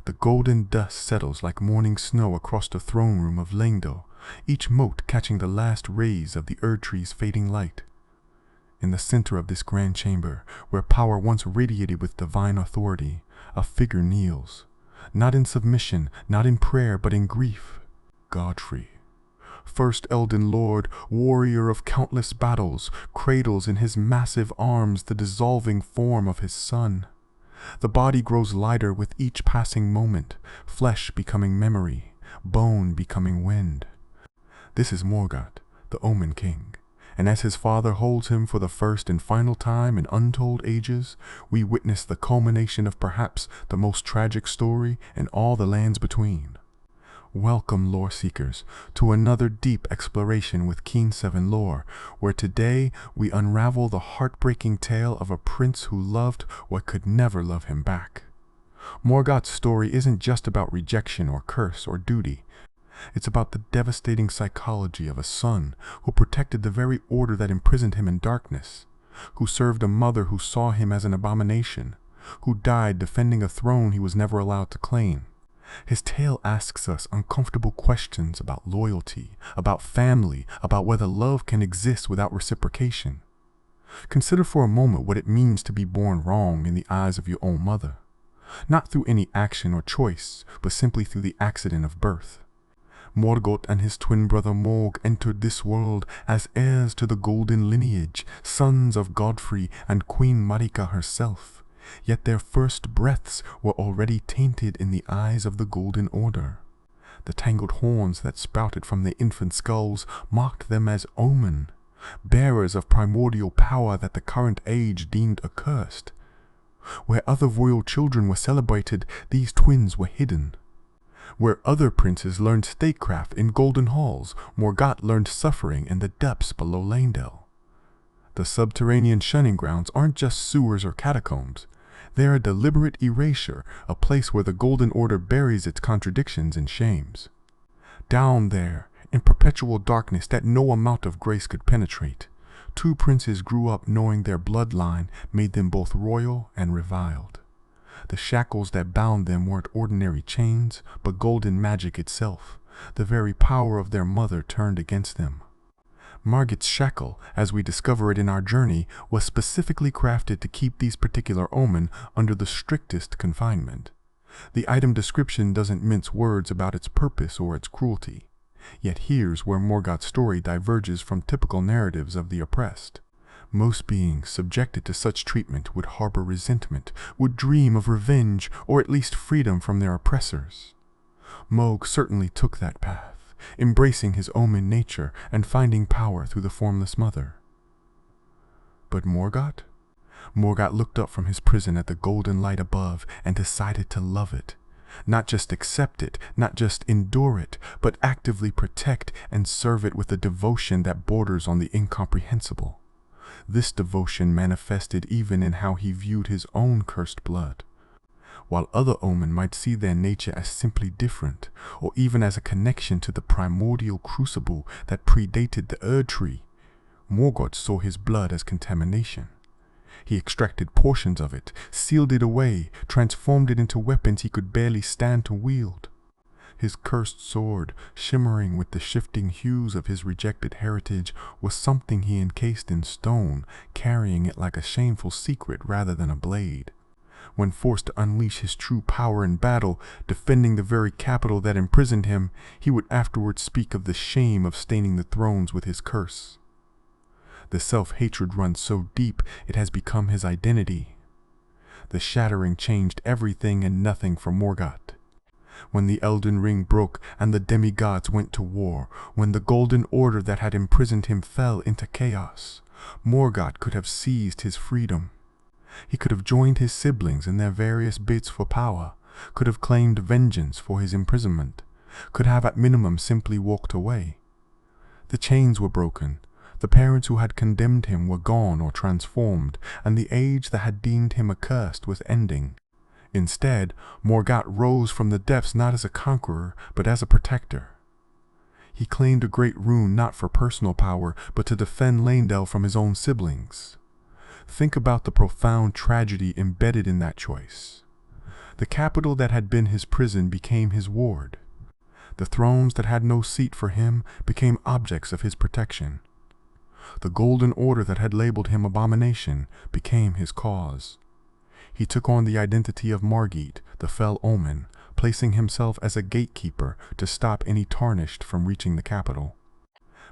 The golden dust settles like morning snow across the throne room of Leyndell, each mote catching the last rays of the Erdtree's fading light. In the center of this grand chamber, where power once radiated with divine authority, a figure kneels, not in submission, not in prayer, but in grief. Godfrey, first Elden Lord, warrior of countless battles, cradles in his massive arms the dissolving form of his son. The body grows lighter with each passing moment, flesh becoming memory, bone becoming wind. This is Morgott, the Omen King, and as his father holds him for the first and final time in untold ages, we witness the culmination of perhaps the most tragic story in all the lands between. Welcome, lore seekers, to another deep exploration with Keen 7 Lore, where today we unravel the heartbreaking tale of a prince who loved what could never love him back. Morgott's story isn't just about rejection or curse or duty. It's about the devastating psychology of a son who protected the very order that imprisoned him in darkness, who served a mother who saw him as an abomination, who died defending a throne he was never allowed to claim. His tale asks us uncomfortable questions about loyalty, about family, about whether love can exist without reciprocation. Consider for a moment what it means to be born wrong in the eyes of your own mother, not through any action or choice, but simply through the accident of birth. Morgott and his twin brother Mohg entered this world as heirs to the golden lineage, sons of Godfrey and Queen Marika herself. Yet their first breaths were already tainted in the eyes of the Golden Order. The tangled horns that sprouted from their infant skulls mocked them as Omen, bearers of primordial power that the current age deemed accursed. Where other royal children were celebrated, these twins were hidden. Where other princes learned statecraft in golden halls, Morgott learned suffering in the depths below Leyndell. The subterranean Shunning-Grounds aren't just sewers or catacombs. They're a deliberate erasure, a place where the Golden Order buries its contradictions and shames. Down there, in perpetual darkness that no amount of grace could penetrate, two princes grew up knowing their bloodline made them both royal and reviled. The shackles that bound them weren't ordinary chains, but golden magic itself. The very power of their mother turned against them. Morgott's shackle, as we discover it in our journey, was specifically crafted to keep these particular Omen under the strictest confinement. The item description doesn't mince words about its purpose or its cruelty. Yet here's where Morgott's story diverges from typical narratives of the oppressed. Most beings subjected to such treatment would harbor resentment, would dream of revenge, or at least freedom from their oppressors. Mohg certainly took that path, embracing his Omen nature and finding power through the formless mother. But Morgott? Morgott looked up from his prison at the golden light above and decided to love it. Not just accept it, not just endure it, but actively protect and serve it with a devotion that borders on the incomprehensible. This devotion manifested even in how he viewed his own cursed blood. While other Omen might see their nature as simply different, or even as a connection to the primordial crucible that predated the Erdtree, Morgott saw his blood as contamination. He extracted portions of it, sealed it away, transformed it into weapons he could barely stand to wield. His cursed sword, shimmering with the shifting hues of his rejected heritage, was something he encased in stone, carrying it like a shameful secret rather than a blade. When forced to unleash his true power in battle, defending the very capital that imprisoned him, he would afterwards speak of the shame of staining the thrones with his curse. The self-hatred runs so deep it has become his identity. The Shattering changed everything and nothing for Morgott. When the Elden Ring broke and the Demigods went to war, when the Golden Order that had imprisoned him fell into chaos, Morgott could have seized his freedom. He could have joined his siblings in their various bids for power, could have claimed vengeance for his imprisonment, could have at minimum simply walked away. The chains were broken, the parents who had condemned him were gone or transformed, and the age that had deemed him accursed was ending. Instead, Morgott rose from the depths not as a conqueror, but as a protector. He claimed a great rune not for personal power, but to defend Leyndell from his own siblings. Think about the profound tragedy embedded in that choice. The capital that had been his prison became his ward. The thrones that had no seat for him became objects of his protection. The Golden Order that had labeled him abomination became his cause. He took on the identity of Morgott, the fell Omen, placing himself as a gatekeeper to stop any tarnished from reaching the capital.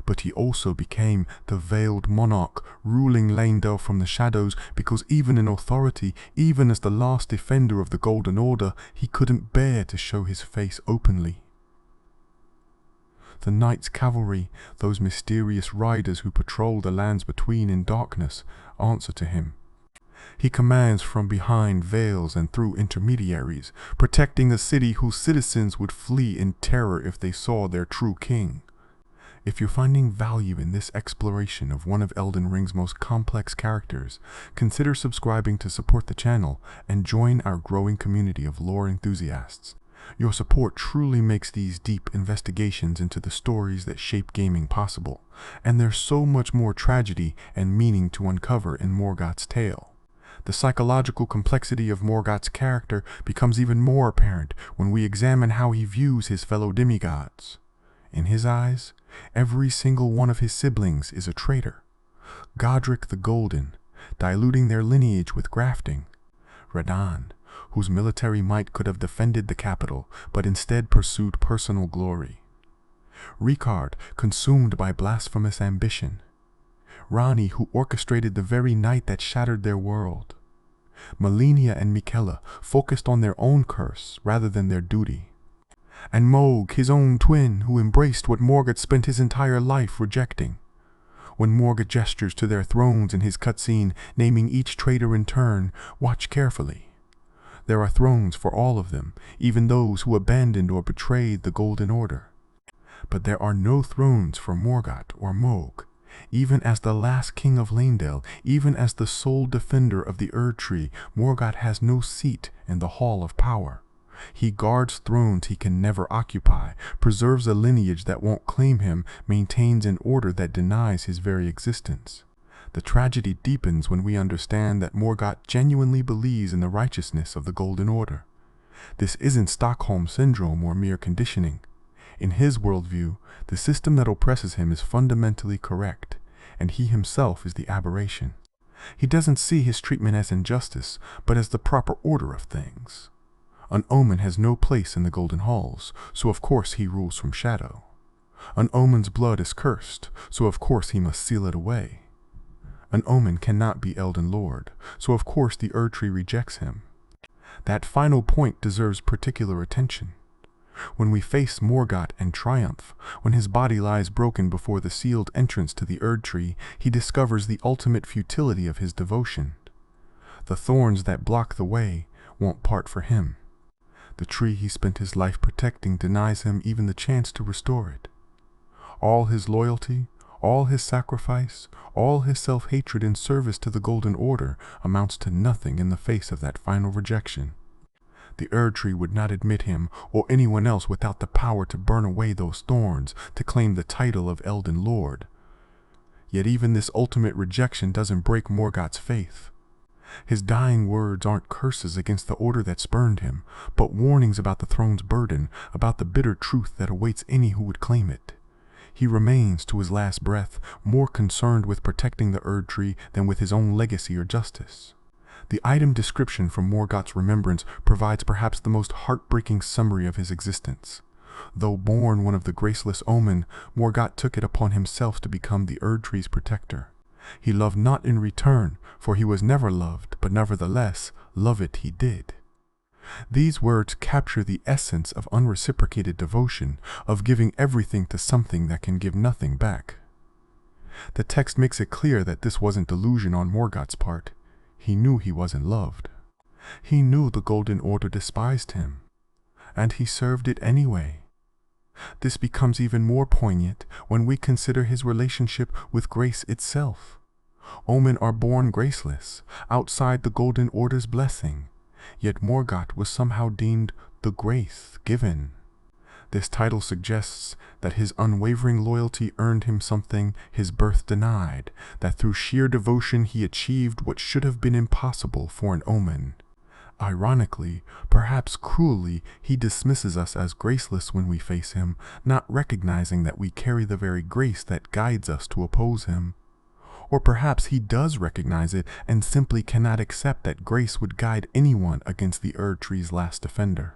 But he also became the veiled monarch, ruling Leyndell from the shadows, because even in authority, even as the last defender of the Golden Order, he couldn't bear to show his face openly. The Knights Cavalry, those mysterious riders who patrol the lands between in darkness, answer to him. He commands from behind veils and through intermediaries, protecting a city whose citizens would flee in terror if they saw their true king. If you're finding value in this exploration of one of Elden Ring's most complex characters, consider subscribing to support the channel and join our growing community of lore enthusiasts. Your support truly makes these deep investigations into the stories that shape gaming possible, and there's so much more tragedy and meaning to uncover in Morgott's tale. The psychological complexity of Morgott's character becomes even more apparent when we examine how he views his fellow demigods. In his eyes, every single one of his siblings is a traitor. Godric the Golden, diluting their lineage with grafting. Radahn, whose military might could have defended the capital, but instead pursued personal glory. Ricard, consumed by blasphemous ambition. Ranni, who orchestrated the very night that shattered their world. Malenia and Miquella, focused on their own curse rather than their duty. And Mohg, his own twin, who embraced what Morgott spent his entire life rejecting. When Morgott gestures to their thrones in his cutscene, naming each traitor in turn, watch carefully. There are thrones for all of them, even those who abandoned or betrayed the Golden Order. But there are no thrones for Morgott or Mohg. Even as the last king of Leyndell, even as the sole defender of the Erdtree, Morgott has no seat in the Hall of Power. He guards thrones he can never occupy, preserves a lineage that won't claim him, maintains an order that denies his very existence. The tragedy deepens when we understand that Morgott genuinely believes in the righteousness of the Golden Order. This isn't Stockholm Syndrome or mere conditioning. In his worldview, the system that oppresses him is fundamentally correct, and he himself is the aberration. He doesn't see his treatment as injustice, but as the proper order of things. An Omen has no place in the Golden Halls, so of course he rules from shadow. An Omen's blood is cursed, so of course he must seal it away. An Omen cannot be Elden Lord, so of course the Erdtree rejects him. That final point deserves particular attention. When we face Morgott and triumph, when his body lies broken before the sealed entrance to the Erdtree, he discovers the ultimate futility of his devotion. The thorns that block the way won't part for him. The tree he spent his life protecting denies him even the chance to restore it. All his loyalty, all his sacrifice, all his self-hatred in service to the Golden Order amounts to nothing in the face of that final rejection. The Erdtree would not admit him or anyone else without the power to burn away those thorns, to claim the title of Elden Lord. Yet even this ultimate rejection doesn't break Morgott's faith. His dying words aren't curses against the order that spurned him, but warnings about the throne's burden, about the bitter truth that awaits any who would claim it. He remains, to his last breath, more concerned with protecting the Erdtree than with his own legacy or justice. The item description from Morgott's remembrance provides perhaps the most heartbreaking summary of his existence. Though born one of the graceless Omen, Morgott took it upon himself to become the Erdtree's protector. He loved not in return, for he was never loved, but nevertheless, love it he did. These words capture the essence of unreciprocated devotion, of giving everything to something that can give nothing back. The text makes it clear that this wasn't delusion on Morgott's part. He knew he wasn't loved. He knew the Golden Order despised him, and he served it anyway. This becomes even more poignant when we consider his relationship with grace itself. Omen are born graceless, outside the Golden Order's blessing, yet Morgott was somehow deemed the grace given. This title suggests that his unwavering loyalty earned him something his birth denied, that through sheer devotion he achieved what should have been impossible for an Omen, Ironically, perhaps cruelly, he dismisses us as graceless when we face him, not recognizing that we carry the very grace that guides us to oppose him. Or perhaps he does recognize it and simply cannot accept that grace would guide anyone against the Erdtree's last defender.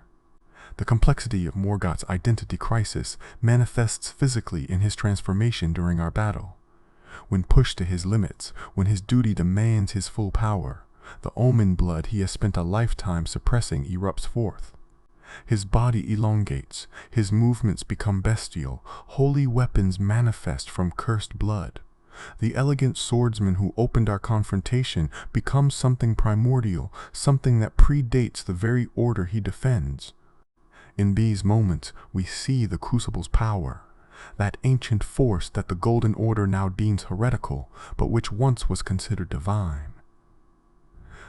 The complexity of Morgott's identity crisis manifests physically in his transformation during our battle. When pushed to his limits, when his duty demands his full power, the Omen blood he has spent a lifetime suppressing erupts forth. His body elongates, his movements become bestial, holy weapons manifest from cursed blood. The elegant swordsman who opened our confrontation becomes something primordial, something that predates the very order he defends. In these moments, we see the Crucible's power, that ancient force that the Golden Order now deems heretical, but which once was considered divine.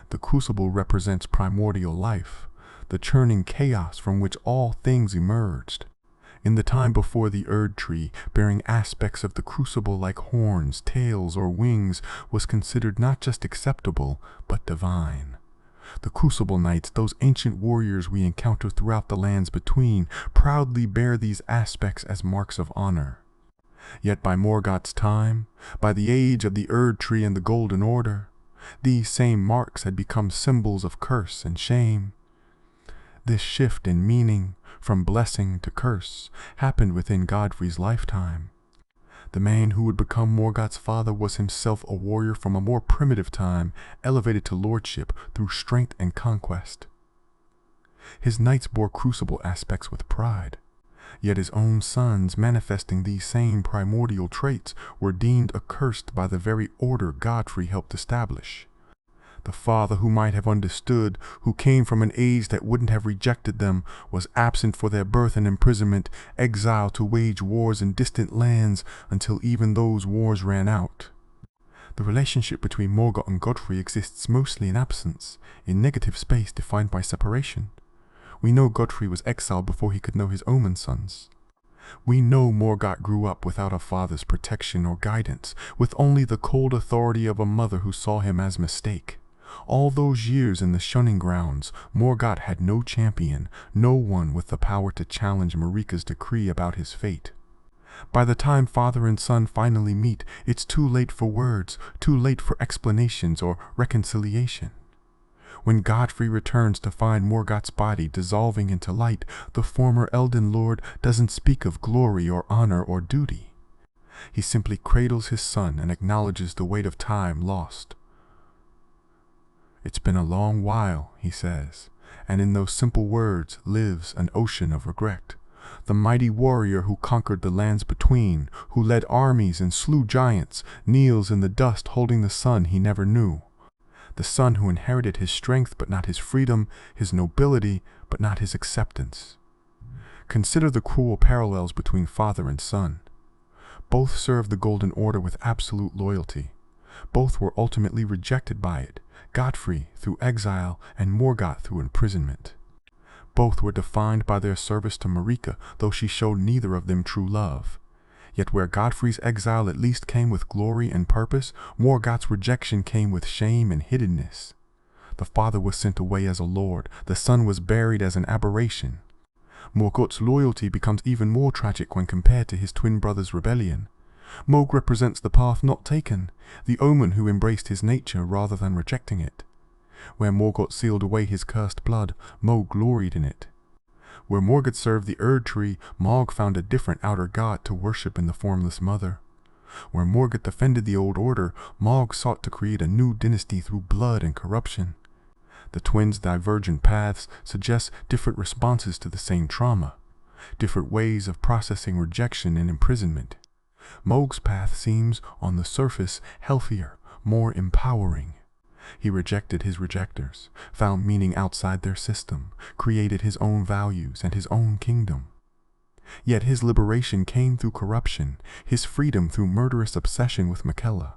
The Crucible represents primordial life, the churning chaos from which all things emerged. In the time before the Erdtree, bearing aspects of the Crucible like horns, tails, or wings was considered not just acceptable, but divine. The Crucible Knights, those ancient warriors we encounter throughout the lands between, proudly bear these aspects as marks of honor. Yet by Morgott's time, by the age of the Erdtree and the Golden Order, these same marks had become symbols of curse and shame. This shift in meaning, from blessing to curse, happened within Godfrey's lifetime. The man who would become Morgott's father was himself a warrior from a more primitive time, elevated to lordship through strength and conquest. His knights bore crucible aspects with pride, yet his own sons, manifesting these same primordial traits, were deemed accursed by the very order Godfrey helped establish. The father who might have understood, who came from an age that wouldn't have rejected them, was absent for their birth and imprisonment, exiled to wage wars in distant lands until even those wars ran out. The relationship between Morgott and Godfrey exists mostly in absence, in negative space defined by separation. We know Godfrey was exiled before he could know his Omen sons. We know Morgott grew up without a father's protection or guidance, with only the cold authority of a mother who saw him as mistake. All those years in the Shunning-Grounds, Morgott had no champion, no one with the power to challenge Marika's decree about his fate. By the time father and son finally meet, it's too late for words, too late for explanations or reconciliation. When Godfrey returns to find Morgott's body dissolving into light, the former Elden Lord doesn't speak of glory or honor or duty. He simply cradles his son and acknowledges the weight of time lost. "It's been a long while," he says, and in those simple words lives an ocean of regret. The mighty warrior who conquered the lands between, who led armies and slew giants, kneels in the dust holding the son he never knew. The son who inherited his strength but not his freedom, his nobility but not his acceptance. Consider the cruel parallels between father and son. Both served the Golden Order with absolute loyalty. Both were ultimately rejected by it, Godfrey through exile and Morgott through imprisonment. Both were defined by their service to Marika, though she showed neither of them true love. Yet where Godfrey's exile at least came with glory and purpose, Morgott's rejection came with shame and hiddenness. The father was sent away as a lord, the son was buried as an aberration. Morgott's loyalty becomes even more tragic when compared to his twin brother's rebellion. Mohg represents the path not taken, the Omen who embraced his nature rather than rejecting it. Where Morgott sealed away his cursed blood, Mohg gloried in it. Where Morgott served the Erdtree, Mohg found a different outer god to worship in the formless mother. Where Morgott defended the old order, Mohg sought to create a new dynasty through blood and corruption. The twins' divergent paths suggest different responses to the same trauma, different ways of processing rejection and imprisonment. Mohg's path seems, on the surface, healthier, more empowering. He rejected his rejectors, found meaning outside their system, created his own values and his own kingdom. Yet his liberation came through corruption, his freedom through murderous obsession with Miquella.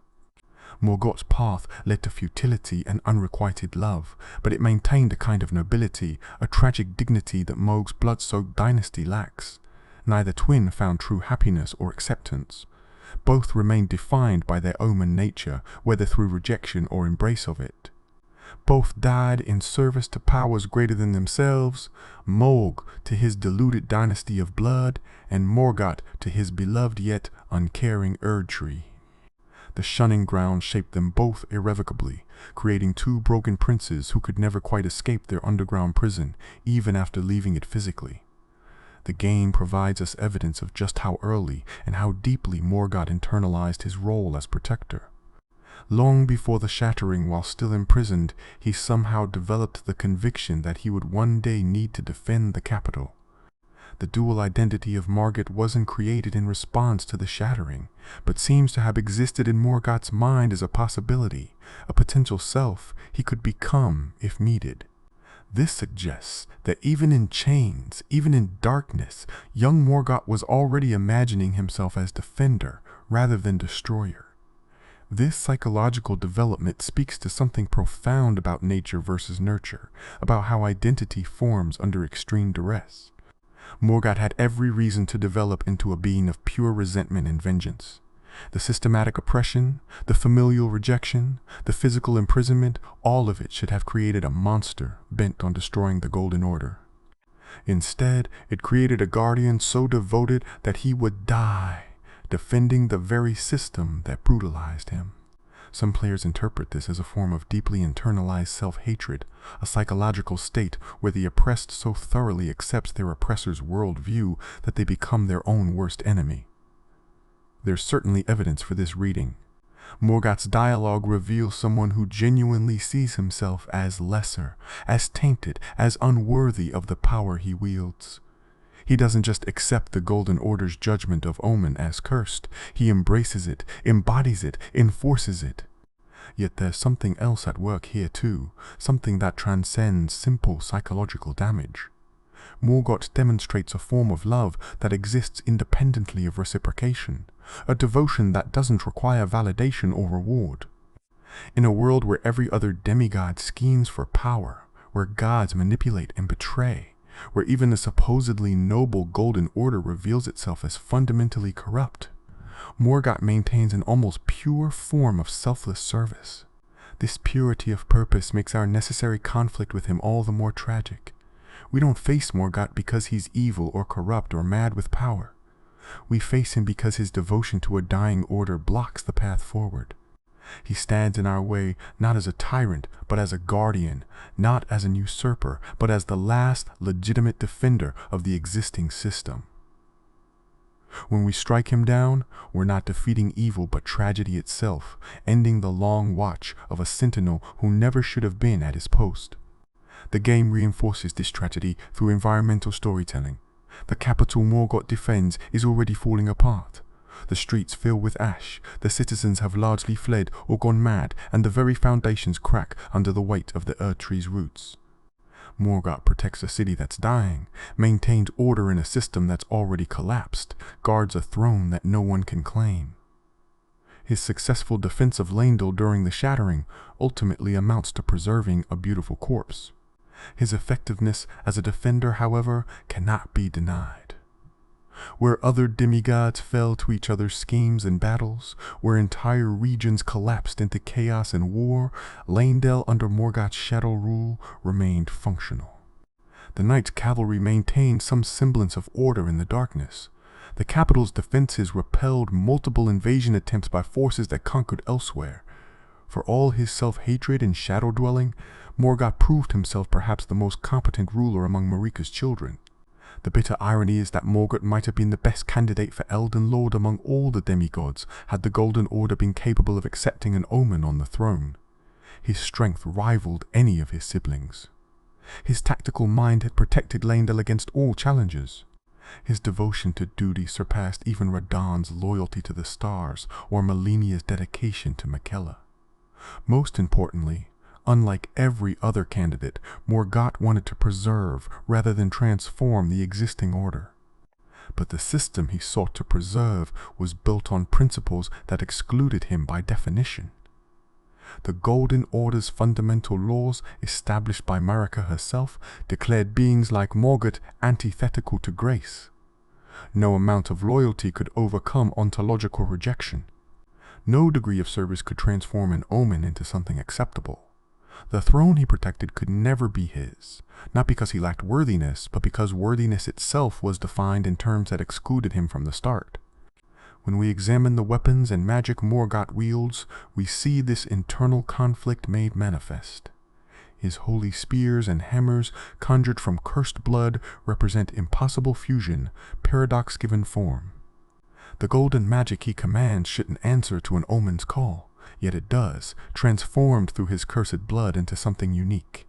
Morgott's path led to futility and unrequited love, but it maintained a kind of nobility, a tragic dignity that Mohg's blood-soaked dynasty lacks. Neither twin found true happiness or acceptance. Both remained defined by their Omen nature, whether through rejection or embrace of it. Both died in service to powers greater than themselves, Mohg to his deluded dynasty of blood, and Morgott to his beloved yet uncaring Erdtree. The Shunning-Grounds shaped them both irrevocably, creating two broken princes who could never quite escape their underground prison, even after leaving it physically. The game provides us evidence of just how early and how deeply Morgott internalized his role as protector. Long before the Shattering, while still imprisoned, he somehow developed the conviction that he would one day need to defend the capital. The dual identity of Morgott wasn't created in response to the Shattering, but seems to have existed in Morgott's mind as a possibility, a potential self he could become if needed. This suggests that even in chains, even in darkness, young Morgott was already imagining himself as defender rather than destroyer. This psychological development speaks to something profound about nature versus nurture, about how identity forms under extreme duress. Morgott had every reason to develop into a being of pure resentment and vengeance. The systematic oppression, the familial rejection, the physical imprisonment, all of it should have created a monster bent on destroying the Golden Order. Instead, it created a guardian so devoted that he would die, defending the very system that brutalized him. Some players interpret this as a form of deeply internalized self-hatred, a psychological state where the oppressed so thoroughly accepts their oppressor's worldview that they become their own worst enemy. There's certainly evidence for this reading. Morgott's dialogue reveals someone who genuinely sees himself as lesser, as tainted, as unworthy of the power he wields. He doesn't just accept the Golden Order's judgment of Omen as cursed. He embraces it, embodies it, enforces it. Yet there's something else at work here too, something that transcends simple psychological damage. Morgott demonstrates a form of love that exists independently of reciprocation, a devotion that doesn't require validation or reward. In a world where every other demigod schemes for power, where gods manipulate and betray, where even the supposedly noble Golden Order reveals itself as fundamentally corrupt, Morgott maintains an almost pure form of selfless service. This purity of purpose makes our necessary conflict with him all the more tragic. We don't face Morgott because he's evil or corrupt or mad with power. We face him because his devotion to a dying order blocks the path forward. He stands in our way not as a tyrant, but as a guardian, not as an usurper, but as the last legitimate defender of the existing system. When we strike him down, we're not defeating evil but tragedy itself, ending the long watch of a sentinel who never should have been at his post. The game reinforces this tragedy through environmental storytelling. The capital Morgott defends is already falling apart. The streets fill with ash, the citizens have largely fled or gone mad, and the very foundations crack under the weight of the Erdtree's roots. Morgott protects a city that's dying, maintains order in a system that's already collapsed, guards a throne that no one can claim. His successful defense of Leyndell during the Shattering ultimately amounts to preserving a beautiful corpse. His effectiveness as a defender, however, cannot be denied. Where other demigods fell to each other's schemes and battles, where entire regions collapsed into chaos and war, Leyndell under Morgott's shadow rule remained functional. The Knight's cavalry maintained some semblance of order in the darkness. The capital's defenses repelled multiple invasion attempts by forces that conquered elsewhere. For all his self-hatred and shadow-dwelling, Morgott proved himself perhaps the most competent ruler among Marika's children. The bitter irony is that Morgott might have been the best candidate for Elden Lord among all the demigods had the Golden Order been capable of accepting an Omen on the throne. His strength rivaled any of his siblings. His tactical mind had protected Leyndell against all challenges. His devotion to duty surpassed even Radahn's loyalty to the stars or Malenia's dedication to Miquella. Most importantly, unlike every other candidate, Morgott wanted to preserve rather than transform the existing order. But the system he sought to preserve was built on principles that excluded him by definition. The Golden Order's fundamental laws, established by Marika herself, declared beings like Morgott antithetical to grace. No amount of loyalty could overcome ontological rejection. No degree of service could transform an Omen into something acceptable. The throne he protected could never be his, not because he lacked worthiness, but because worthiness itself was defined in terms that excluded him from the start. When we examine the weapons and magic Morgott wields, we see this internal conflict made manifest. His holy spears and hammers, conjured from cursed blood, represent impossible fusion, paradox given form. The golden magic he commands shouldn't answer to an Omen's call, yet it does, transformed through his cursed blood into something unique.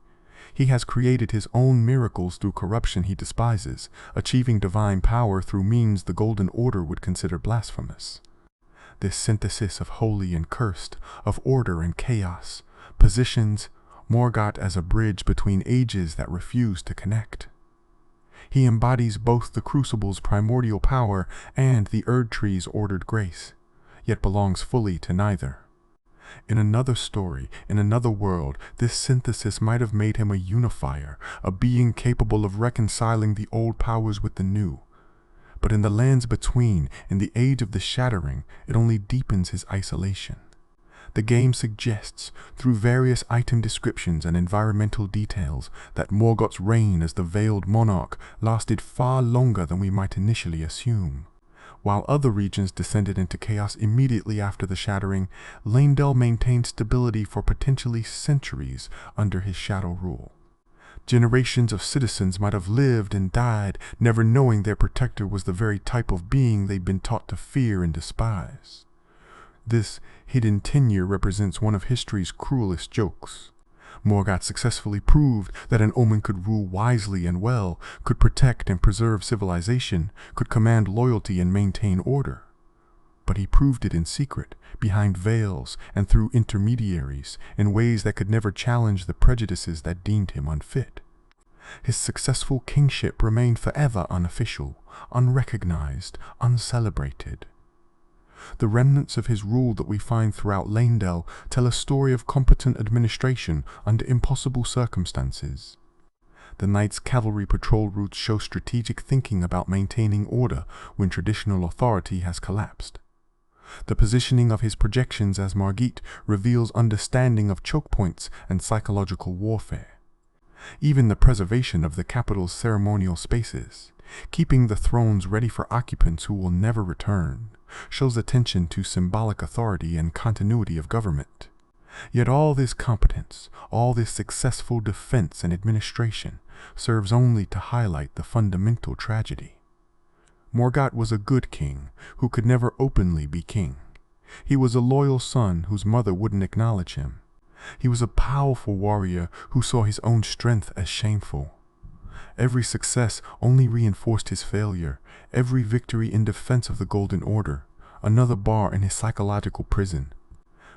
He has created his own miracles through corruption he despises, achieving divine power through means the Golden Order would consider blasphemous. This synthesis of holy and cursed, of order and chaos, positions Morgott as a bridge between ages that refuse to connect. He embodies both the Crucible's primordial power and the Erdtree's ordered grace, yet belongs fully to neither. In another story, in another world, this synthesis might have made him a unifier, a being capable of reconciling the old powers with the new. But in the lands between, in the age of the Shattering, it only deepens his isolation. The game suggests, through various item descriptions and environmental details, that Morgott's reign as the Veiled Monarch lasted far longer than we might initially assume. While other regions descended into chaos immediately after the Shattering, Leyndell maintained stability for potentially centuries under his shadow rule. Generations of citizens might have lived and died, never knowing their protector was the very type of being they'd been taught to fear and despise. This hidden tenure represents one of history's cruelest jokes. Morgott successfully proved that an Omen could rule wisely and well, could protect and preserve civilization, could command loyalty and maintain order. But he proved it in secret, behind veils and through intermediaries, in ways that could never challenge the prejudices that deemed him unfit. His successful kingship remained forever unofficial, unrecognized, uncelebrated. The remnants of his rule that we find throughout Leyndell tell a story of competent administration under impossible circumstances. The Knight's cavalry patrol routes show strategic thinking about maintaining order when traditional authority has collapsed. The positioning of his projections as Morgott reveals understanding of choke points and psychological warfare. Even the preservation of the capital's ceremonial spaces, keeping the thrones ready for occupants who will never return, shows attention to symbolic authority and continuity of government. Yet all this competence, all this successful defense and administration, serves only to highlight the fundamental tragedy. Morgott was a good king who could never openly be king. He was a loyal son whose mother wouldn't acknowledge him. He was a powerful warrior who saw his own strength as shameful. Every success only reinforced his failure, every victory in defense of the Golden Order, another bar in his psychological prison.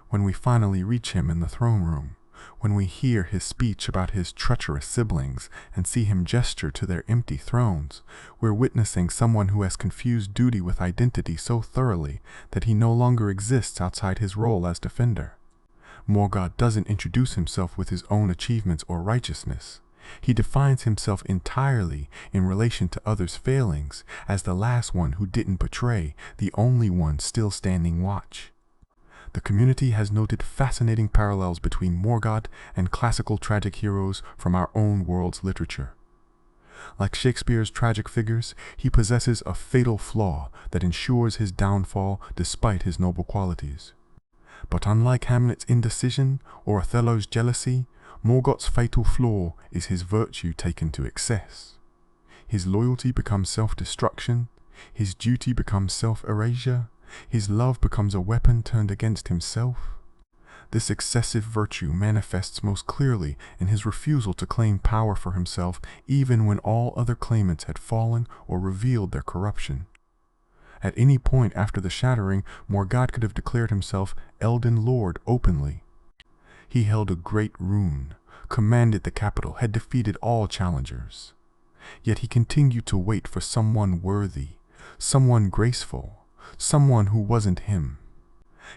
When we finally reach him in the throne room, when we hear his speech about his treacherous siblings and see him gesture to their empty thrones, we're witnessing someone who has confused duty with identity so thoroughly that he no longer exists outside his role as defender. Morgott doesn't introduce himself with his own achievements or righteousness. He defines himself entirely in relation to others' failings as the last one who didn't betray, the only one still standing watch. The community has noted fascinating parallels between Morgott and classical tragic heroes from our own world's literature. Like Shakespeare's tragic figures, he possesses a fatal flaw that ensures his downfall despite his noble qualities. But unlike Hamlet's indecision or Othello's jealousy, Morgott's fatal flaw is his virtue taken to excess. His loyalty becomes self-destruction, his duty becomes self-erasure, his love becomes a weapon turned against himself. This excessive virtue manifests most clearly in his refusal to claim power for himself even when all other claimants had fallen or revealed their corruption. At any point after the Shattering, Morgott could have declared himself Elden Lord openly. He held a great rune, commanded the capital, had defeated all challengers. Yet he continued to wait for someone worthy, someone graceful, someone who wasn't him.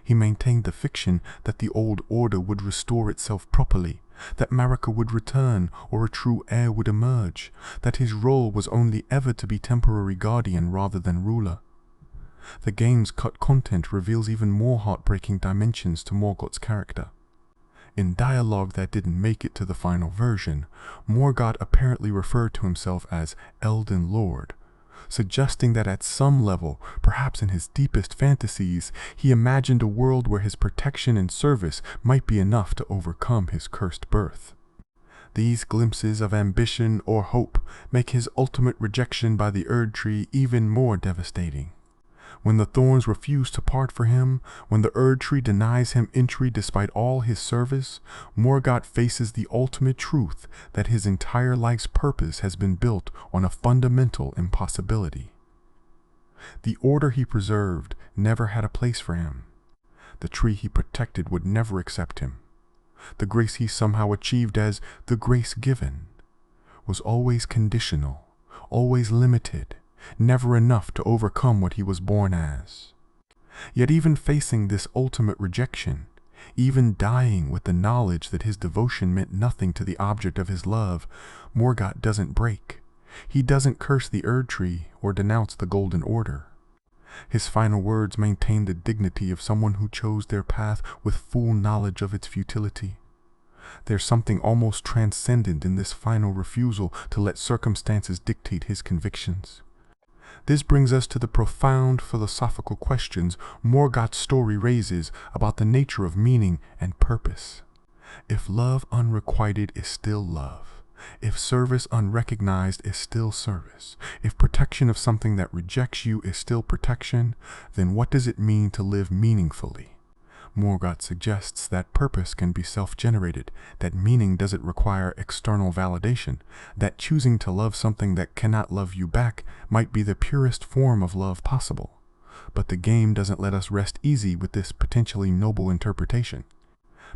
He maintained the fiction that the old order would restore itself properly, that Marika would return or a true heir would emerge, that his role was only ever to be temporary guardian rather than ruler. The game's cut content reveals even more heartbreaking dimensions to Morgott's character. In dialogue that didn't make it to the final version, Morgott apparently referred to himself as Elden Lord, suggesting that at some level, perhaps in his deepest fantasies, he imagined a world where his protection and service might be enough to overcome his cursed birth. These glimpses of ambition or hope make his ultimate rejection by the Erdtree even more devastating. When the thorns refuse to part for him, when the Erdtree denies him entry despite all his service, Morgott faces the ultimate truth that his entire life's purpose has been built on a fundamental impossibility. The order he preserved never had a place for him. The tree he protected would never accept him. The grace he somehow achieved as the grace given was always conditional, always limited, never enough to overcome what he was born as. Yet even facing this ultimate rejection, even dying with the knowledge that his devotion meant nothing to the object of his love, Morgott doesn't break. He doesn't curse the Erdtree or denounce the Golden Order. His final words maintain the dignity of someone who chose their path with full knowledge of its futility. There's something almost transcendent in this final refusal to let circumstances dictate his convictions. This brings us to the profound philosophical questions Morgott's story raises about the nature of meaning and purpose. If love unrequited is still love, if service unrecognized is still service, if protection of something that rejects you is still protection, then what does it mean to live meaningfully? Morgott suggests that purpose can be self-generated, that meaning doesn't require external validation, that choosing to love something that cannot love you back might be the purest form of love possible. But the game doesn't let us rest easy with this potentially noble interpretation,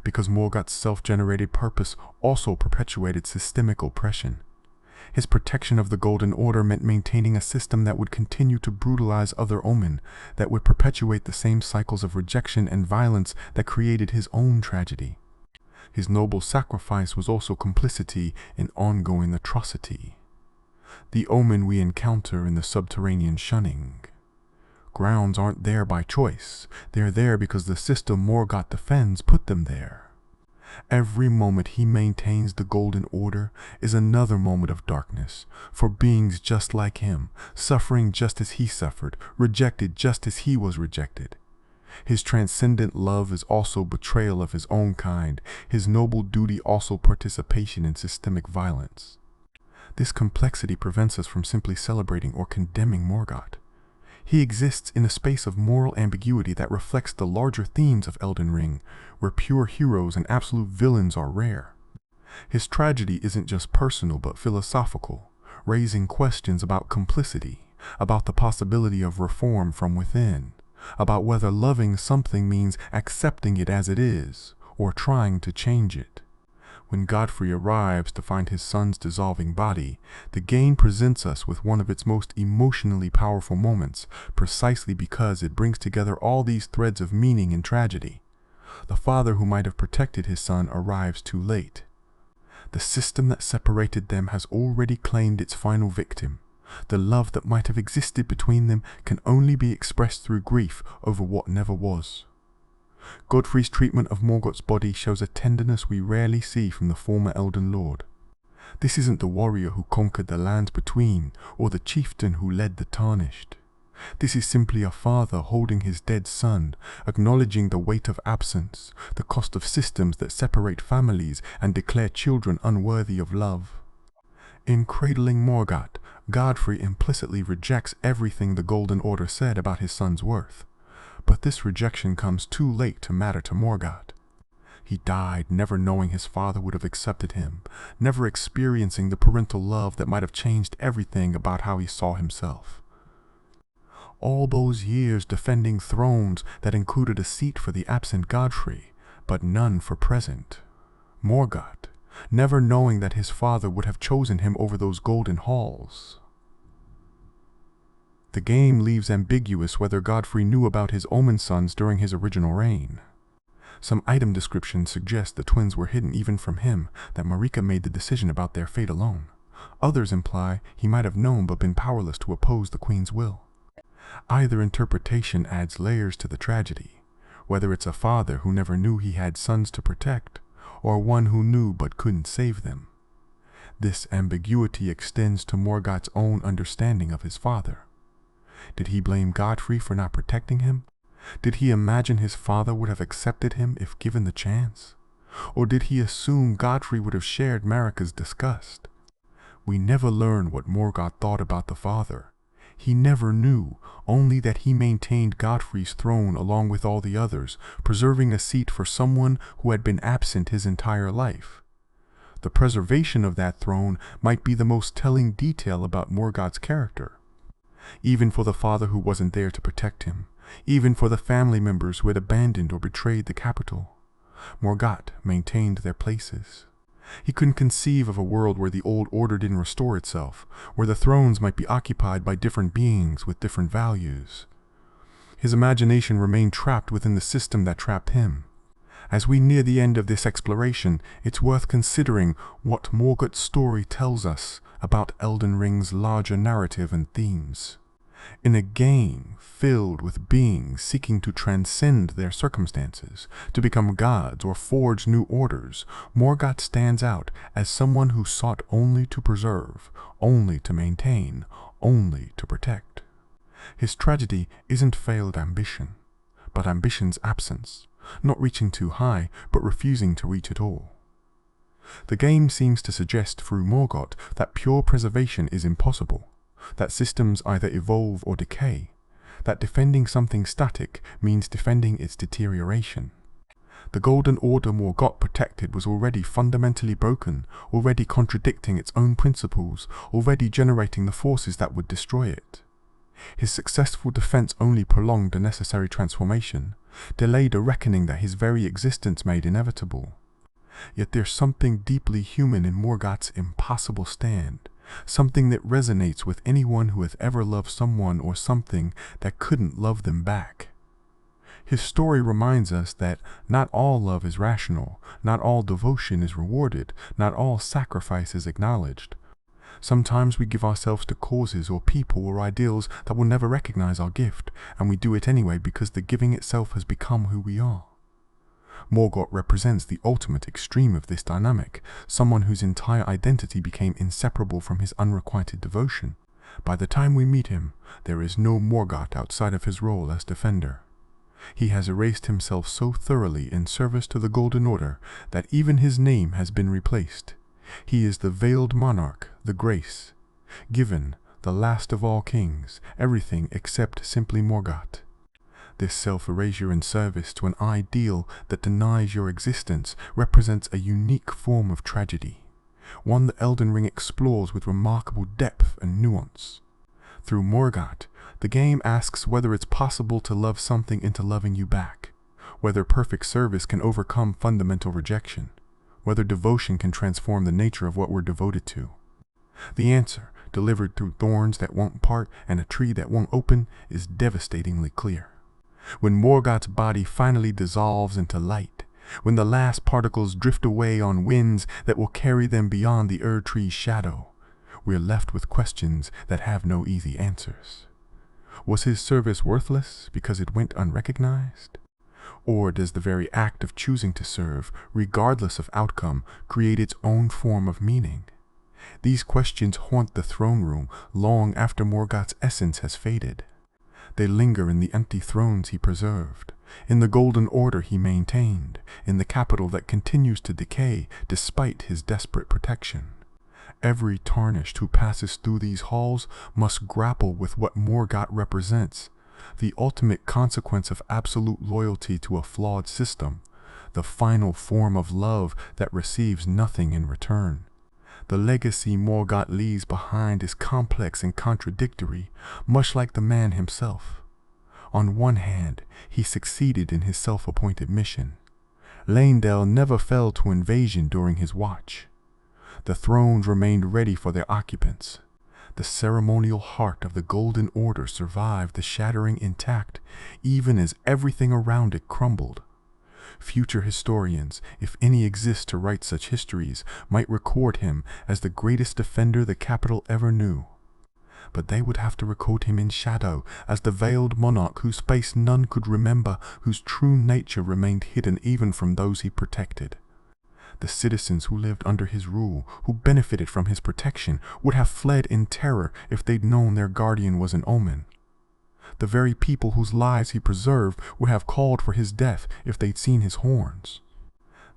because Morgott's self-generated purpose also perpetuated systemic oppression. His protection of the Golden Order meant maintaining a system that would continue to brutalize other Omen, that would perpetuate the same cycles of rejection and violence that created his own tragedy. His noble sacrifice was also complicity in ongoing atrocity. The Omen we encounter in the subterranean Shunning-Grounds aren't there by choice. They're there because the system Morgott defends put them there. Every moment he maintains the Golden Order is another moment of darkness, for beings just like him, suffering just as he suffered, rejected just as he was rejected. His transcendent love is also betrayal of his own kind, his noble duty also participation in systemic violence. This complexity prevents us from simply celebrating or condemning Morgott. He exists in a space of moral ambiguity that reflects the larger themes of Elden Ring, where pure heroes and absolute villains are rare. His tragedy isn't just personal but philosophical, raising questions about complicity, about the possibility of reform from within, about whether loving something means accepting it as it is, or trying to change it. When Godfrey arrives to find his son's dissolving body, the game presents us with one of its most emotionally powerful moments, precisely because it brings together all these threads of meaning and tragedy. The father who might have protected his son arrives too late. The system that separated them has already claimed its final victim. The love that might have existed between them can only be expressed through grief over what never was. Godfrey's treatment of Morgott's body shows a tenderness we rarely see from the former Elden Lord. This isn't the warrior who conquered the lands between, or the chieftain who led the Tarnished. This is simply a father holding his dead son, acknowledging the weight of absence, the cost of systems that separate families and declare children unworthy of love. In cradling Morgott, Godfrey implicitly rejects everything the Golden Order said about his son's worth. But this rejection comes too late to matter to Morgott. He died never knowing his father would have accepted him, never experiencing the parental love that might have changed everything about how he saw himself. All those years defending thrones that included a seat for the absent Godfrey, but none for present Morgott, never knowing that his father would have chosen him over those golden halls. The game leaves ambiguous whether Godfrey knew about his Omen sons during his original reign. Some item descriptions suggest the twins were hidden even from him, that Marika made the decision about their fate alone. Others imply he might have known but been powerless to oppose the Queen's will. Either interpretation adds layers to the tragedy, whether it's a father who never knew he had sons to protect, or one who knew but couldn't save them. This ambiguity extends to Morgott's own understanding of his father. Did he blame Godfrey for not protecting him? Did he imagine his father would have accepted him if given the chance? Or did he assume Godfrey would have shared Marika's disgust? We never learn what Morgott thought about the father. He never knew, only that he maintained Godfrey's throne along with all the others, preserving a seat for someone who had been absent his entire life. The preservation of that throne might be the most telling detail about Morgott's character. Even for the father who wasn't there to protect him, even for the family members who had abandoned or betrayed the capital, Morgott maintained their places. He couldn't conceive of a world where the old order didn't restore itself, where the thrones might be occupied by different beings with different values. His imagination remained trapped within the system that trapped him. As we near the end of this exploration, it's worth considering what Morgott's story tells us about Elden Ring's larger narrative and themes. In a game filled with beings seeking to transcend their circumstances, to become gods or forge new orders, Morgott stands out as someone who sought only to preserve, only to maintain, only to protect. His tragedy isn't failed ambition, but ambition's absence, not reaching too high, but refusing to reach at all. The game seems to suggest through Morgott that pure preservation is impossible, that systems either evolve or decay, that defending something static means defending its deterioration. The Golden Order Morgott protected was already fundamentally broken, already contradicting its own principles, already generating the forces that would destroy it. His successful defense only prolonged the necessary transformation, delayed a reckoning that his very existence made inevitable. Yet there's something deeply human in Morgott's impossible stand, something that resonates with anyone who has ever loved someone or something that couldn't love them back. His story reminds us that not all love is rational, not all devotion is rewarded, not all sacrifice is acknowledged. Sometimes we give ourselves to causes or people or ideals that will never recognize our gift, and we do it anyway because the giving itself has become who we are. Morgott represents the ultimate extreme of this dynamic, someone whose entire identity became inseparable from his unrequited devotion. By the time we meet him, there is no Morgott outside of his role as defender. He has erased himself so thoroughly in service to the Golden Order that even his name has been replaced. He is the veiled monarch, the grace, given, the last of all kings, everything except simply Morgott. This self-erasure in service to an ideal that denies your existence represents a unique form of tragedy, one that Elden Ring explores with remarkable depth and nuance. Through Morgott, the game asks whether it's possible to love something into loving you back, whether perfect service can overcome fundamental rejection, whether devotion can transform the nature of what we're devoted to. The answer, delivered through thorns that won't part and a tree that won't open, is devastatingly clear. When Morgott's body finally dissolves into light, when the last particles drift away on winds that will carry them beyond the Erdtree's shadow, we're left with questions that have no easy answers. Was his service worthless because it went unrecognized? Or does the very act of choosing to serve, regardless of outcome, create its own form of meaning? These questions haunt the throne room long after Morgott's essence has faded. They linger in the empty thrones he preserved, in the golden order he maintained, in the capital that continues to decay despite his desperate protection. Every tarnished who passes through these halls must grapple with what Morgott represents, the ultimate consequence of absolute loyalty to a flawed system, the final form of love that receives nothing in return. The legacy Morgott leaves behind is complex and contradictory, much like the man himself. On one hand, he succeeded in his self-appointed mission. Leyndell never fell to invasion during his watch. The thrones remained ready for their occupants. The ceremonial heart of the Golden Order survived the Shattering intact, even as everything around it crumbled. Future historians, if any exist to write such histories, might record him as the greatest defender the capital ever knew. But they would have to record him in shadow, as the veiled monarch whose face none could remember, whose true nature remained hidden even from those he protected. The citizens who lived under his rule, who benefited from his protection, would have fled in terror if they'd known their guardian was an Omen. The very people whose lives he preserved would have called for his death if they'd seen his horns.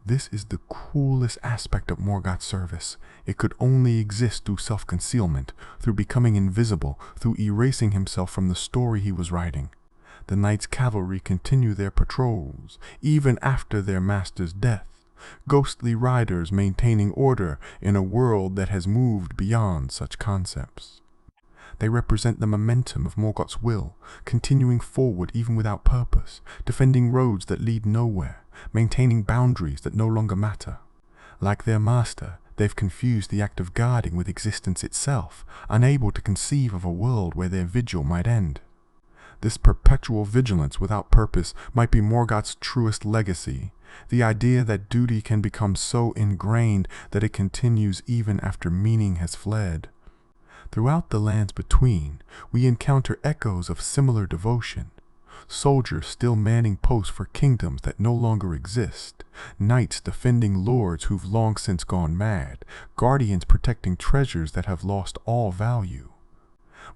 This is the cruelest aspect of Morgott's service. It could only exist through self-concealment, through becoming invisible, through erasing himself from the story he was writing. The Knights' Cavalry continue their patrols, even after their master's death, ghostly riders maintaining order in a world that has moved beyond such concepts. They represent the momentum of Morgott's will, continuing forward even without purpose, defending roads that lead nowhere, maintaining boundaries that no longer matter. Like their master, they've confused the act of guarding with existence itself, unable to conceive of a world where their vigil might end. This perpetual vigilance without purpose might be Morgott's truest legacy, the idea that duty can become so ingrained that it continues even after meaning has fled. Throughout the lands between, we encounter echoes of similar devotion. Soldiers still manning posts for kingdoms that no longer exist, knights defending lords who've long since gone mad, guardians protecting treasures that have lost all value.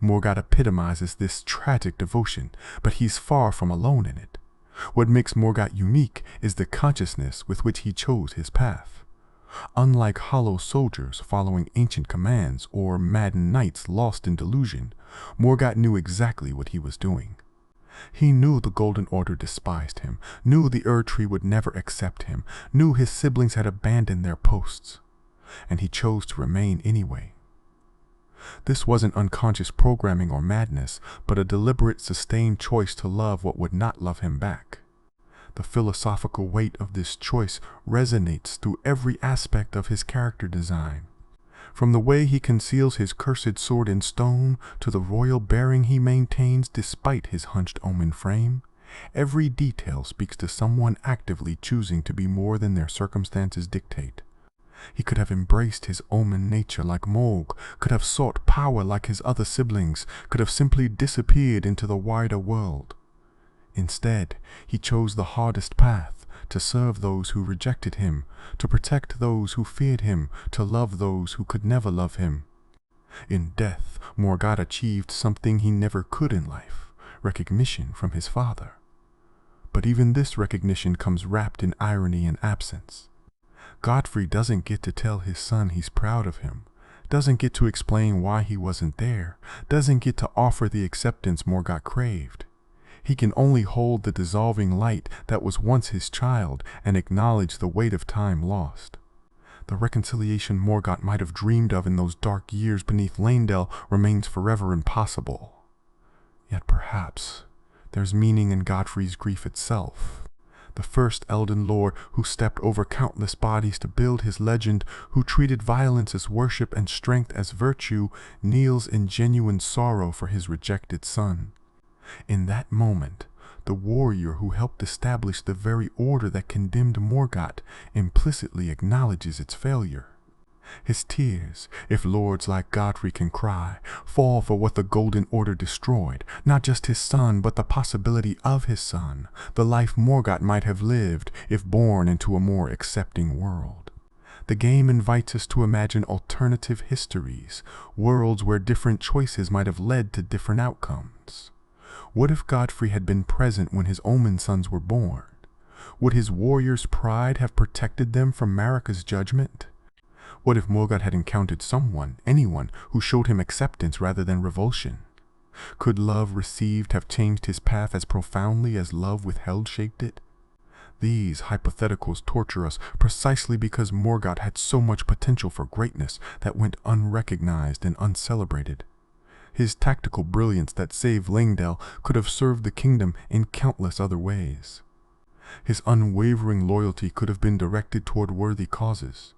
Morgott epitomizes this tragic devotion, but he's far from alone in it. What makes Morgott unique is the consciousness with which he chose his path. Unlike hollow soldiers following ancient commands or maddened knights lost in delusion, Morgott knew exactly what he was doing. He knew the Golden Order despised him, knew the Erdtree would never accept him, knew his siblings had abandoned their posts, and he chose to remain anyway. This wasn't unconscious programming or madness, but a deliberate, sustained choice to love what would not love him back. The philosophical weight of this choice resonates through every aspect of his character design. From the way he conceals his cursed sword in stone to the royal bearing he maintains despite his hunched Omen frame, every detail speaks to someone actively choosing to be more than their circumstances dictate. He could have embraced his Omen nature like Mohg, could have sought power like his other siblings, could have simply disappeared into the wider world. Instead, he chose the hardest path, to serve those who rejected him, to protect those who feared him, to love those who could never love him. In death, Morgott achieved something he never could in life, recognition from his father. But even this recognition comes wrapped in irony and absence. Godfrey doesn't get to tell his son he's proud of him, doesn't get to explain why he wasn't there, doesn't get to offer the acceptance Morgott craved. He can only hold the dissolving light that was once his child and acknowledge the weight of time lost. The reconciliation Morgott might have dreamed of in those dark years beneath Leyndell remains forever impossible. Yet perhaps there's meaning in Godfrey's grief itself. The first Elden Lord who stepped over countless bodies to build his legend, who treated violence as worship and strength as virtue, kneels in genuine sorrow for his rejected son. In that moment, the warrior who helped establish the very order that condemned Morgott implicitly acknowledges its failure. His tears, if lords like Godfrey can cry, fall for what the Golden Order destroyed, not just his son, but the possibility of his son, the life Morgott might have lived if born into a more accepting world. The game invites us to imagine alternative histories, worlds where different choices might have led to different outcomes. What if Godfrey had been present when his Omen sons were born? Would his warrior's pride have protected them from Marika's judgment? What if Morgott had encountered someone, anyone, who showed him acceptance rather than revulsion? Could love received have changed his path as profoundly as love withheld shaped it? These hypotheticals torture us precisely because Morgott had so much potential for greatness that went unrecognized and uncelebrated. His tactical brilliance that saved Leyndell could have served the kingdom in countless other ways. His unwavering loyalty could have been directed toward worthy causes.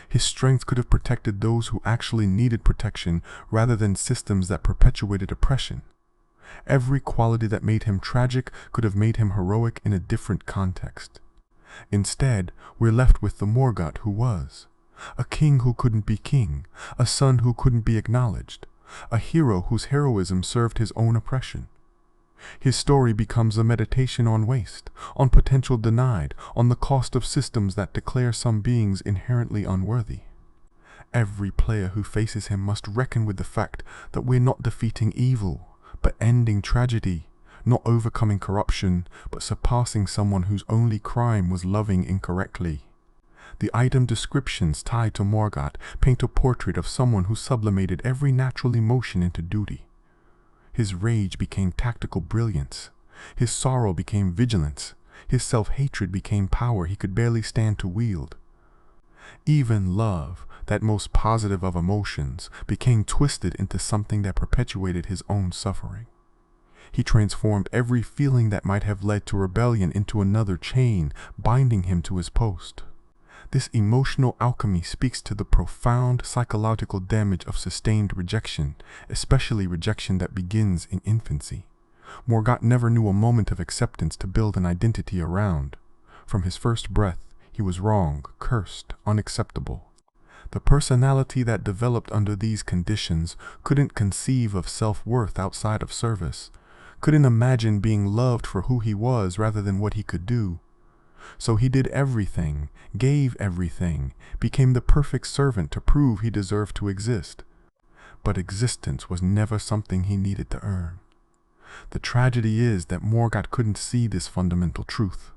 His strength could have protected those who actually needed protection rather than systems that perpetuated oppression. Every quality that made him tragic could have made him heroic in a different context. Instead, we're left with the Morgott who was. A king who couldn't be king, a son who couldn't be acknowledged, a hero whose heroism served his own oppression. His story becomes a meditation on waste, on potential denied, on the cost of systems that declare some beings inherently unworthy. Every player who faces him must reckon with the fact that we're not defeating evil, but ending tragedy, not overcoming corruption, but surpassing someone whose only crime was loving incorrectly. The item descriptions tied to Morgott paint a portrait of someone who sublimated every natural emotion into duty. His rage became tactical brilliance. His sorrow became vigilance. His self-hatred became power he could barely stand to wield. Even love, that most positive of emotions, became twisted into something that perpetuated his own suffering. He transformed every feeling that might have led to rebellion into another chain, binding him to his post. This emotional alchemy speaks to the profound psychological damage of sustained rejection, especially rejection that begins in infancy. Morgott never knew a moment of acceptance to build an identity around. From his first breath, he was wrong, cursed, unacceptable. The personality that developed under these conditions couldn't conceive of self-worth outside of service, couldn't imagine being loved for who he was rather than what he could do. So he did everything, gave everything, became the perfect servant to prove he deserved to exist. But existence was never something he needed to earn. The tragedy is that Morgott couldn't see this fundamental truth.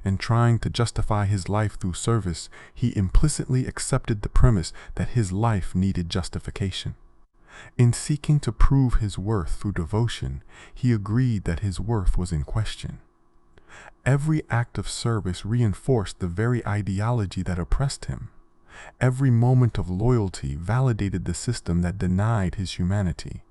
In trying to justify his life through service, he implicitly accepted the premise that his life needed justification. In seeking to prove his worth through devotion, he agreed that his worth was in question. Every act of service reinforced the very ideology that oppressed him. Every moment of loyalty validated the system that denied his humanity.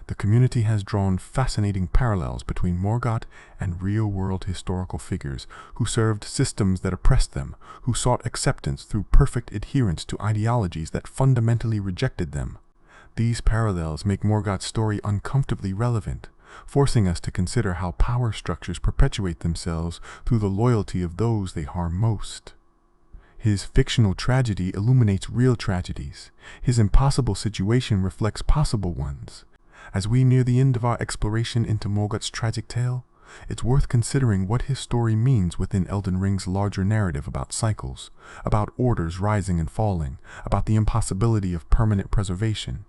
The community has drawn fascinating parallels between Morgott and real-world historical figures who served systems that oppressed them, who sought acceptance through perfect adherence to ideologies that fundamentally rejected them. These parallels make Morgott's story uncomfortably relevant, forcing us to consider how power structures perpetuate themselves through the loyalty of those they harm most. His fictional tragedy illuminates real tragedies. His impossible situation reflects possible ones. As we near the end of our exploration into Morgott's tragic tale, it's worth considering what his story means within Elden Ring's larger narrative about cycles, about orders rising and falling, about the impossibility of permanent preservation.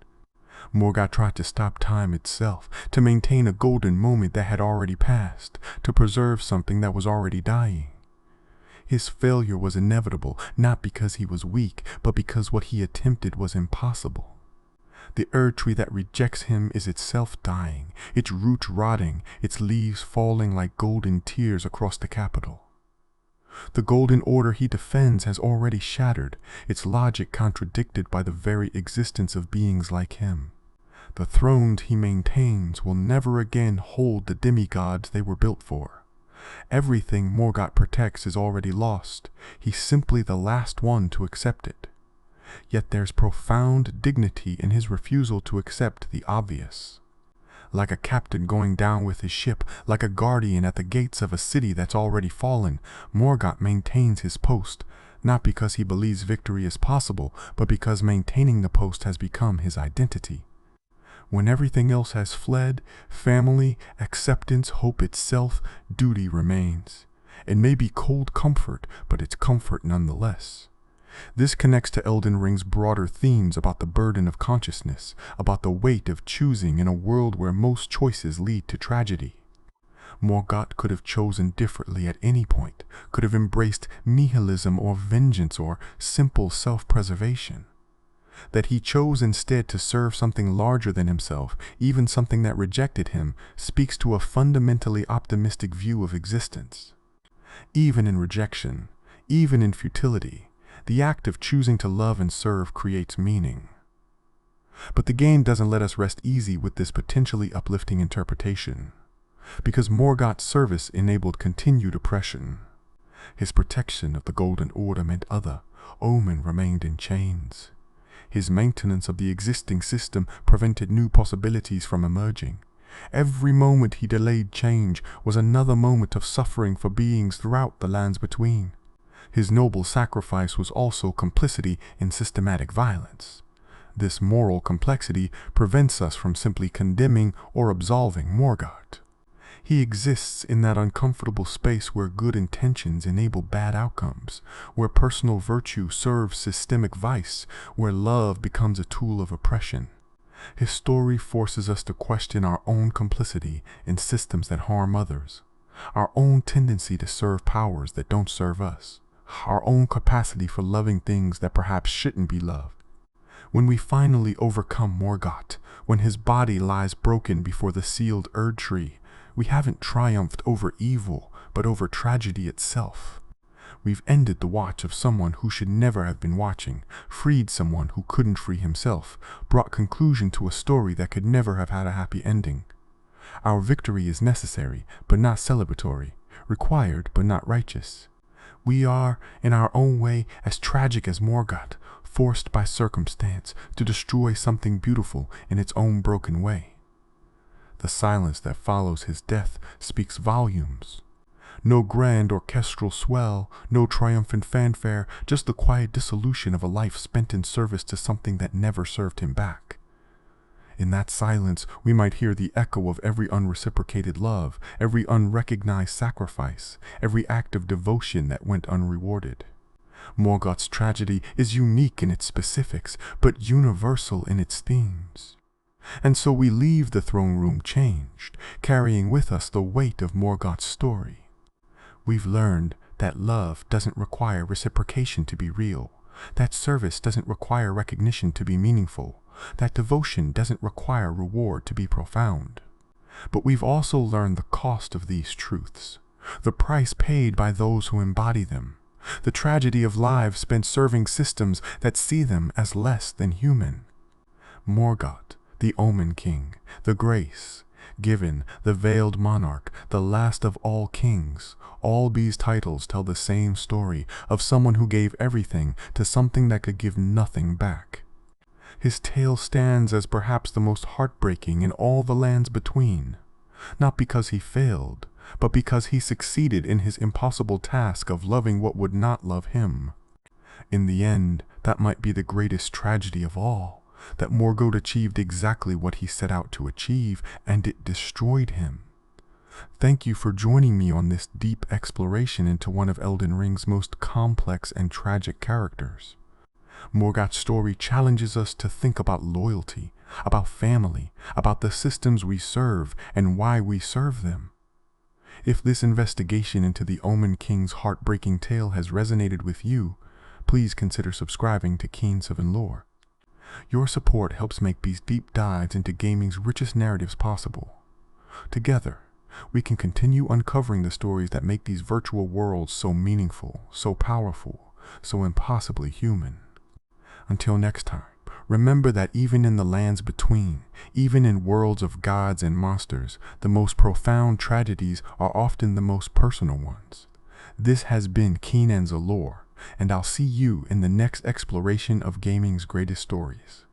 Morgott tried to stop time itself, to maintain a golden moment that had already passed, to preserve something that was already dying. His failure was inevitable, not because he was weak, but because what he attempted was impossible. The Erdtree that rejects him is itself dying, its roots rotting, its leaves falling like golden tears across the capital. The golden order he defends has already shattered, its logic contradicted by the very existence of beings like him. The thrones he maintains will never again hold the demigods they were built for. Everything Morgott protects is already lost. He's simply the last one to accept it. Yet there's profound dignity in his refusal to accept the obvious. Like a captain going down with his ship, like a guardian at the gates of a city that's already fallen, Morgott maintains his post, not because he believes victory is possible, but because maintaining the post has become his identity. When everything else has fled, family, acceptance, hope itself, duty remains. It may be cold comfort, but it's comfort nonetheless. This connects to Elden Ring's broader themes about the burden of consciousness, about the weight of choosing in a world where most choices lead to tragedy. Morgott could have chosen differently at any point, could have embraced nihilism or vengeance or simple self-preservation. That he chose instead to serve something larger than himself, even something that rejected him, speaks to a fundamentally optimistic view of existence. Even in rejection, even in futility, the act of choosing to love and serve creates meaning. But the game doesn't let us rest easy with this potentially uplifting interpretation, because Morgott's service enabled continued oppression. His protection of the Golden Order meant Omen remained in chains. His maintenance of the existing system prevented new possibilities from emerging. Every moment he delayed change was another moment of suffering for beings throughout the lands between. His noble sacrifice was also complicity in systematic violence. This moral complexity prevents us from simply condemning or absolving Morgott. He exists in that uncomfortable space where good intentions enable bad outcomes, where personal virtue serves systemic vice, where love becomes a tool of oppression. His story forces us to question our own complicity in systems that harm others, our own tendency to serve powers that don't serve us, our own capacity for loving things that perhaps shouldn't be loved. When we finally overcome Morgott, when his body lies broken before the sealed Erdtree, we haven't triumphed over evil, but over tragedy itself. We've ended the watch of someone who should never have been watching, freed someone who couldn't free himself, brought conclusion to a story that could never have had a happy ending. Our victory is necessary, but not celebratory, required, but not righteous. We are, in our own way, as tragic as Morgott, forced by circumstance to destroy something beautiful in its own broken way. The silence that follows his death speaks volumes. No grand orchestral swell, no triumphant fanfare, just the quiet dissolution of a life spent in service to something that never served him back. In that silence, we might hear the echo of every unreciprocated love, every unrecognized sacrifice, every act of devotion that went unrewarded. Morgott's tragedy is unique in its specifics, but universal in its themes. And so we leave the throne room changed, carrying with us the weight of Morgott's story. We've learned that love doesn't require reciprocation to be real, that service doesn't require recognition to be meaningful, that devotion doesn't require reward to be profound. But we've also learned the cost of these truths, the price paid by those who embody them, the tragedy of lives spent serving systems that see them as less than human. Morgott, the Omen King, the grace given, the veiled monarch, the last of all kings, all these titles tell the same story of someone who gave everything to something that could give nothing back. His tale stands as perhaps the most heartbreaking in all the lands between, not because he failed, but because he succeeded in his impossible task of loving what would not love him. In the end, that might be the greatest tragedy of all, that Morgott achieved exactly what he set out to achieve, and it destroyed him. Thank you for joining me on this deep exploration into one of Elden Ring's most complex and tragic characters. Morgott's story challenges us to think about loyalty, about family, about the systems we serve, and why we serve them. If this investigation into the Omen King's heartbreaking tale has resonated with you, please consider subscribing to Keen 7 Lore. Your support helps make these deep dives into gaming's richest narratives possible. Together, we can continue uncovering the stories that make these virtual worlds so meaningful, so powerful, so impossibly human. Until next time, remember that even in the lands between, even in worlds of gods and monsters, the most profound tragedies are often the most personal ones. This has been Keen 7 Lore, and I'll see you in the next exploration of gaming's greatest stories.